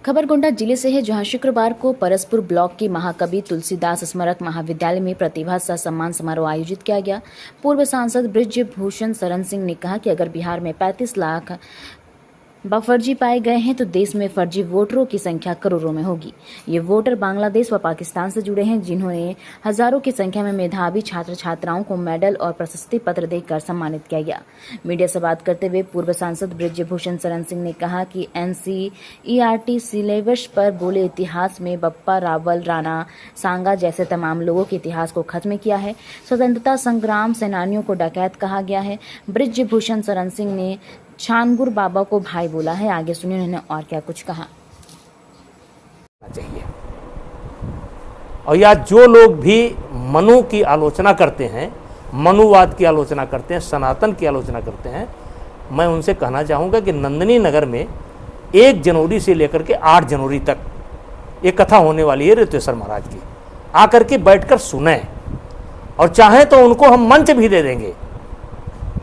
खबर गोंडा जिले से है, जहां शुक्रवार को परसपुर ब्लॉक के महाकवि तुलसीदास स्मारक महाविद्यालय में प्रतिभा सह सम्मान समारोह आयोजित किया गया। पूर्व सांसद बृजभूषण शरण सिंह ने कहा कि अगर बिहार में 35 लाख फर्जी पाए गए हैं तो देश में फर्जी वोटरों की संख्या करोड़ों में होगी। ये वोटर बांग्लादेश व पाकिस्तान से जुड़े हैं, जिन्होंने हजारों की संख्या में मेधावी छात्र छात्राओं को मेडल और प्रशस्ति पत्र देकर सम्मानित किया गया। मीडिया से बात करते हुए पूर्व सांसद बृजभूषण शरण सिंह ने कहा कि NCERT सिलेबस पर बोले इतिहास में बप्पा रावल, राणा सांगा जैसे तमाम लोगों के इतिहास को खत्म किया है। स्वतंत्रता संग्राम सेनानियों को डकैत कहा गया है। बृजभूषण शरण सिंह ने छानगुर बाबा को भाई बोला है। आगे सुनिए उन्होंने और क्या कुछ कहा। चाहिए और या जो लोग भी मनु की आलोचना करते हैं, मनुवाद की आलोचना करते हैं, सनातन की आलोचना करते हैं, मैं उनसे कहना चाहूँगा कि नंदनी नगर में 1 जनवरी से लेकर के 8 जनवरी तक एक कथा होने वाली है ऋतेश्वर महाराज की। आकर के बैठकर सुने और चाहें तो उनको हम मंच भी दे देंगे,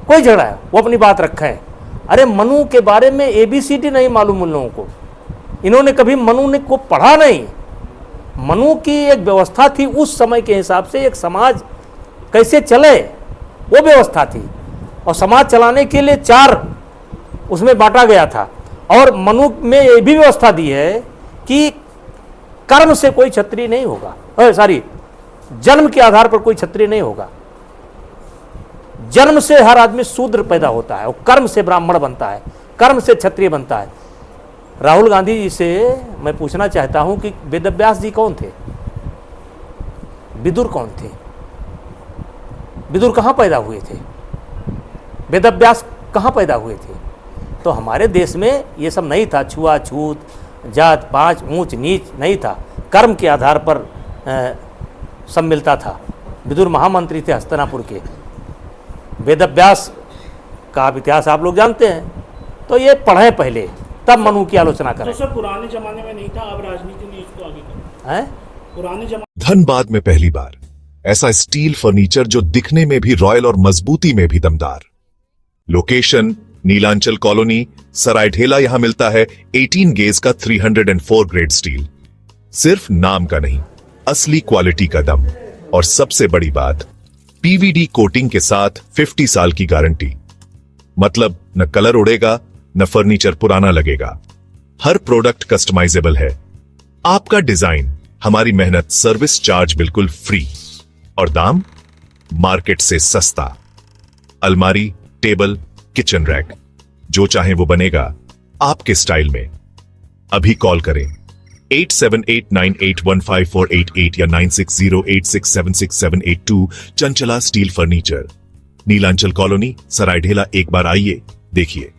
कोई झगड़ा है, वो अपनी बात रखें। अरे मनु के बारे में ABCD नहीं मालूम उन लोगों को, इन्होंने कभी मनु ने को पढ़ा नहीं। मनु की एक व्यवस्था थी उस समय के हिसाब से, एक समाज कैसे चले वो व्यवस्था थी, और समाज चलाने के लिए 4 उसमें बांटा गया था। और मनु में ये भी व्यवस्था दी है कि कर्म से कोई क्षत्रिय नहीं होगा, जन्म के आधार पर कोई क्षत्रिय नहीं होगा। जन्म से हर आदमी शूद्र पैदा होता है और कर्म से ब्राह्मण बनता है, कर्म से क्षत्रिय बनता है। राहुल गांधी जी से मैं पूछना चाहता हूं कि वेदव्यास जी कौन थे, विदुर कौन थे, विदुर कहां पैदा हुए थे, वेदव्यास कहां पैदा हुए थे। तो हमारे देश में ये सब नहीं था, छुआछूत, जात पात, ऊंच नीच नहीं था, कर्म के आधार पर सब मिलता था। विदुर महामंत्री थे हस्तिनापुर के। वेदव्यास का इतिहास आप लोग जानते हैं, तो ये पढ़ें पहले, तब मनु की आलोचना करें। तो सर पुराने जमाने में नहीं था, अब राजनीति ने इसको आगे कर है। पुराने जमाने धनबाद में पहली बार ऐसा स्टील फर्नीचर जो दिखने में भी रॉयल और मजबूती में भी दमदार। Location Nilanchal colony, Saraidhela. यहां मिलता है 18 गेज का 304 ग्रेड स्टील। सिर्फ नाम का नहीं, असली क्वालिटी का दम। और सबसे बड़ी बात, PVD कोटिंग के साथ 50 साल की गारंटी। मतलब न कलर उड़ेगा, न फर्नीचर पुराना लगेगा। हर प्रोडक्ट कस्टमाइजेबल है। आपका डिजाइन, हमारी मेहनत, सर्विस चार्ज बिल्कुल फ्री। और दाम मार्केट से सस्ता। अलमारी, टेबल, किचन रैक, जो चाहे वो बनेगा आपके स्टाइल में। अभी कॉल करें 8789815488 या 9608676782। Chanchala steel furniture, Nilanchal colony, Saraidhela. एक बार आइए, देखिए,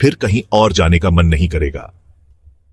फिर कहीं और जाने का मन नहीं करेगा।